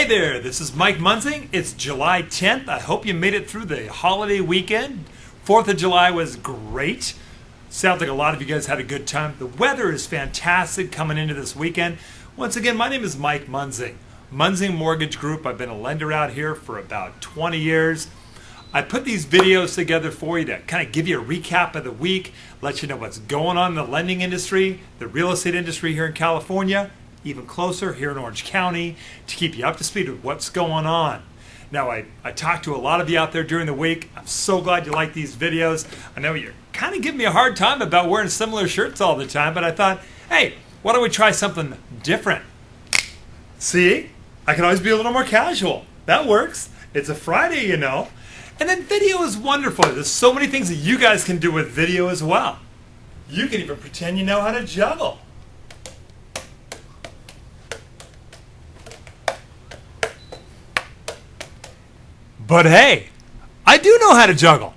Hey there, this is Mike Munzing. It's July 10th. I hope you made it through the holiday weekend. 4th of July was great. Sounds like a lot of you guys had a good time. The weather is fantastic coming into this weekend. Once again, my name is Mike Munzing. Munzing Mortgage Group. I've been a lender out here for about 20 years. I put these videos together for you to kind of give you a recap of the week, let you know what's going on in the lending industry, the real estate industry here in California, even closer here in Orange County, to keep you up to speed with what's going on. Now, I talked to a lot of you out there during the week. I'm so glad you like these videos. I know you're kind of giving me a hard time about wearing similar shirts all the time, but I thought, hey, why don't we try something different? See, I can always be a little more casual. That works. It's a Friday, you know. And then video is wonderful. There's so many things that you guys can do with video as well. You can even pretend you know how to juggle. But hey, I do know how to juggle.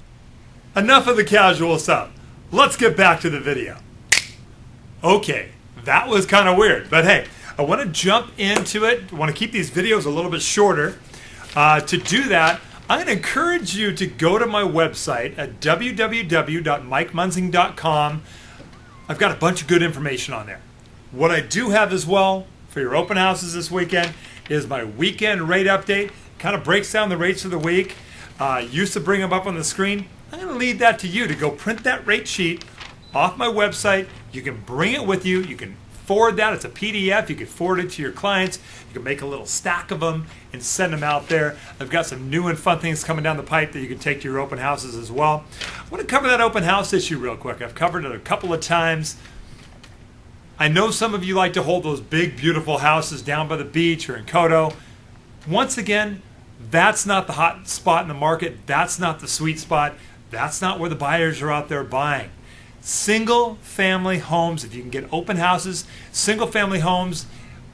Enough of the casual stuff. Let's get back to the video. Okay, that was kind of weird, but hey, I want to jump into it. I want to keep these videos a little bit shorter. To do that, I'm going to encourage you to go to my website at www.mikemunzing.com. I've got a bunch of good information on there. What I do have as well for your open houses this weekend is my weekend rate update. Kind of breaks down the rates for the week. Used to bring them up on the screen. I'm going to leave that to you to go print that rate sheet off my website. You can bring it with you. You can forward that. It's a PDF. You can forward it to your clients. You can make a little stack of them and send them out there. I've got some new and fun things coming down the pipe that you can take to your open houses as well. I want to cover that open house issue real quick. I've covered it a couple of times. I know some of you like to hold those big, beautiful houses down by the beach or in Kodo. Once again, that's not the hot spot in the market. That's not the sweet spot. That's not where the buyers are out there buying. Single family homes, if you can get open houses, single family homes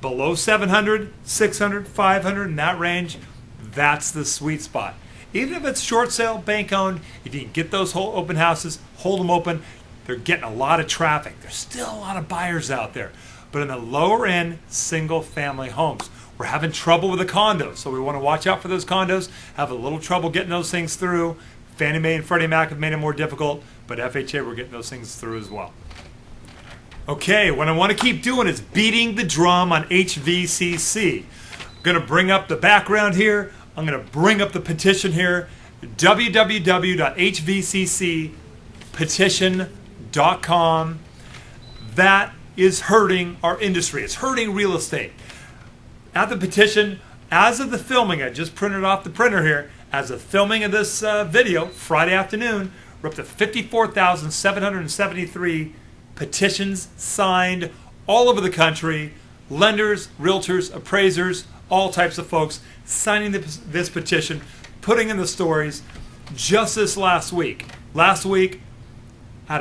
below 700, 600, 500, in that range, that's the sweet spot. Even if it's short sale, bank owned, if you can get those whole open houses, hold them open, they're getting a lot of traffic. There's still a lot of buyers out there. But in the lower end, single family homes, we're having trouble with the condos, so we want to watch out for those condos. Have a little trouble getting those things through. Fannie Mae and Freddie Mac have made it more difficult, but FHA, we're getting those things through as well. Okay, what I want to keep doing is beating the drum on HVCC. I'm going to bring up the background here. I'm going to bring up the petition here. www.hvccpetition.com. That is hurting our industry. It's hurting real estate. At the petition, as of the filming, I just printed off the printer here, as of filming of this video, Friday afternoon, we're up to 54,773 petitions signed all over the country. Lenders, realtors, appraisers, all types of folks signing this petition, putting in the stories. Just this last week, at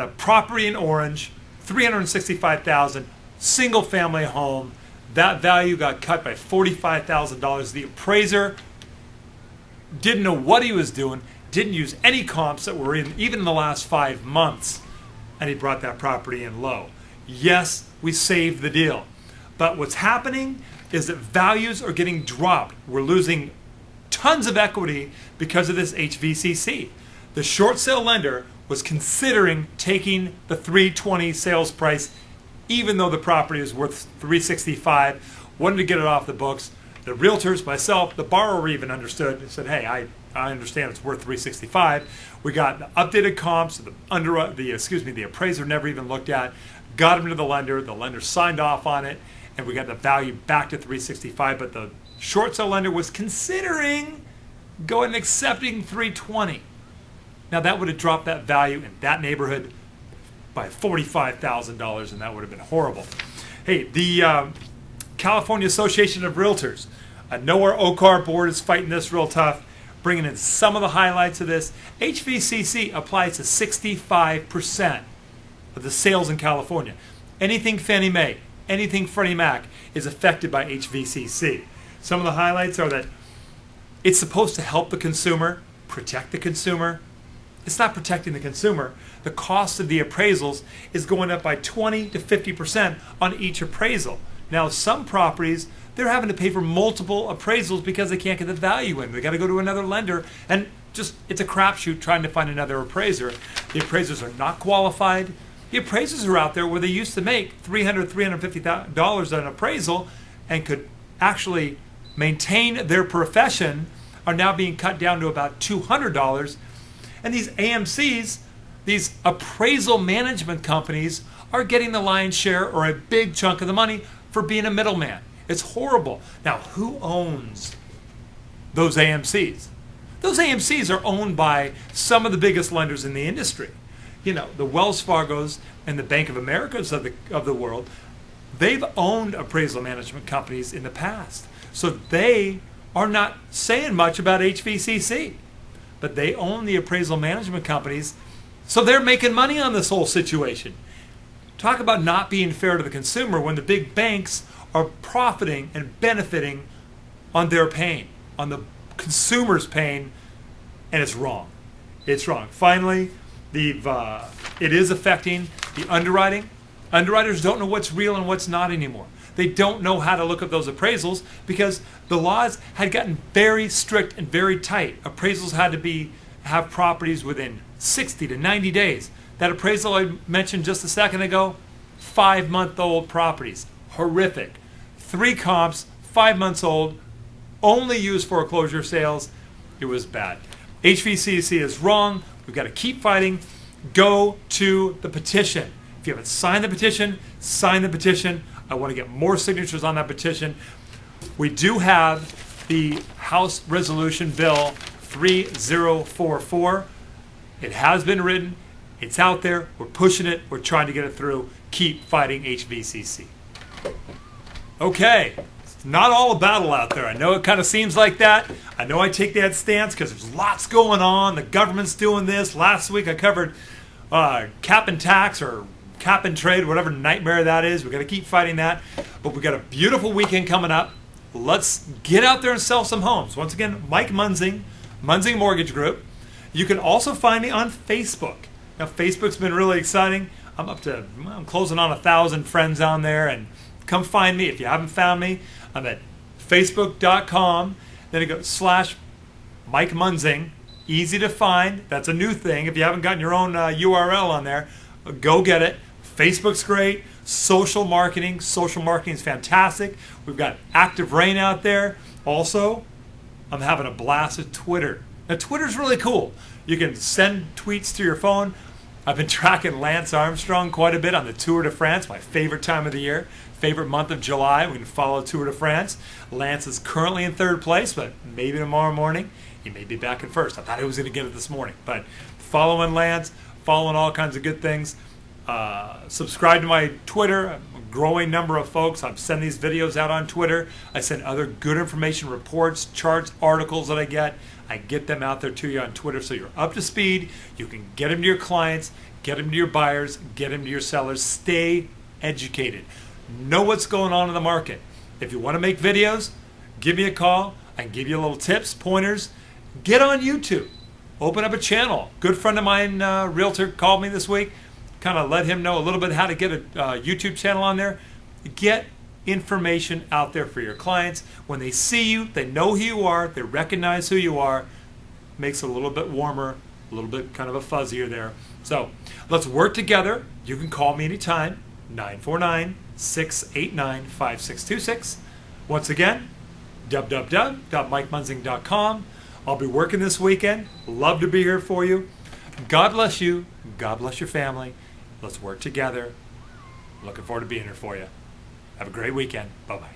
a property in Orange, $365,000, single family home. That value got cut by $45,000. The appraiser didn't know what he was doing, didn't use any comps that were in even in the last 5 months, and he brought that property in low. Yes, we saved the deal. But what's happening is that values are getting dropped. We're losing tons of equity because of this HVCC. The short sale lender was considering taking the $320 sales price even though the property is worth $365, wanted to get it off the books. The realtors, myself, the borrower even understood and said, hey, I understand it's worth $365. We got the updated comps, the appraiser never even looked at, got them to the lender signed off on it, and we got the value back to $365, but the short sale lender was considering going and accepting $320. Now that would have dropped that value in that neighborhood by $45,000, and that would have been horrible. Hey, the California Association of Realtors. I know our OCAR board is fighting this real tough, bringing in some of the highlights of this. HVCC applies to 65% of the sales in California. Anything Fannie Mae, anything Freddie Mac is affected by HVCC. Some of the highlights are that it's supposed to help the consumer, protect the consumer. It's not protecting the consumer. The cost of the appraisals is going up by 20 to 50% on each appraisal. Now, some properties, they're having to pay for multiple appraisals because they can't get the value in. They got to go to another lender, and just it's a crapshoot trying to find another appraiser. The appraisers are not qualified. The appraisers are out there where they used to make $300, $350 on an appraisal and could actually maintain their profession are now being cut down to about $200. And these AMCs, these appraisal management companies, are getting the lion's share or a big chunk of the money for being a middleman. It's horrible. Now, who owns those AMCs? Those AMCs are owned by some of the biggest lenders in the industry. You know, the Wells Fargos and the Bank of Americas of the world, they've owned appraisal management companies in the past. So they are not saying much about HVCC, but they own the appraisal management companies, so they're making money on this whole situation. Talk about not being fair to the consumer when the big banks are profiting and benefiting on their pain, on the consumer's pain, and it's wrong. It's wrong. Finally, it is affecting the underwriting. Underwriters don't know what's real and what's not anymore. They don't know how to look at those appraisals because the laws had gotten very strict and very tight. Appraisals had to have properties within 60 to 90 days. That appraisal I mentioned just a second ago, 5-month-old properties. Horrific. 3 comps, 5 months old, only used foreclosure sales. It was bad. HVCC is wrong. We've got to keep fighting. Go to the petition. If you haven't signed the petition, sign the petition. I want to get more signatures on that petition. We do have the House Resolution Bill 3044. It has been written. It's out there. We're pushing it. We're trying to get it through. Keep fighting HVCC. Okay. It's not all a battle out there. I know it kind of seems like that. I know I take that stance because there's lots going on. The government's doing this. Last week I covered cap and tax or cap and trade, whatever nightmare that is. We've got to keep fighting that. But we've got a beautiful weekend coming up. Let's get out there and sell some homes. Once again, Mike Munzing, Munzing Mortgage Group. You can also find me on Facebook. Now, Facebook's been really exciting. I'm closing on 1,000 friends on there, and come find me. If you haven't found me, I'm at facebook.com. Then you go /Mike Munzing. Easy to find. That's a new thing. If you haven't gotten your own URL on there, go get it. Facebook's great. Social marketing. Social marketing is fantastic. We've got Active Rain out there. Also, I'm having a blast with Twitter. Now, Twitter's really cool. You can send tweets to your phone. I've been tracking Lance Armstrong quite a bit on the Tour de France, my favorite time of the year, favorite month of July. We can follow Tour de France. Lance is currently in 3rd place, but maybe tomorrow morning he may be back in 1st. I thought he was going to get it this morning. But following Lance, following all kinds of good things. Subscribe to my Twitter. A growing number of folks. I'm sending these videos out on Twitter. I send other good information, reports, charts, articles that I get. I get them out there to you on Twitter so you're up to speed. You can get them to your clients, get them to your buyers, get them to your sellers. Stay educated. Know what's going on in the market. If you want to make videos, give me a call. I can give you little tips, pointers. Get on YouTube. Open up a channel. Good friend of mine, realtor, called me this week. Kind of let him know a little bit how to get a YouTube channel on there. Get information out there for your clients. When they see you, they know who you are, they recognize who you are. Makes it a little bit warmer, a little bit kind of a fuzzier there. So let's work together. You can call me anytime, 949-689-5626. Once again, www.mikemunzing.com. I'll be working this weekend. Love to be here for you. God bless you. God bless your family. Let's work together. Looking forward to being here for you. Have a great weekend. Bye-bye.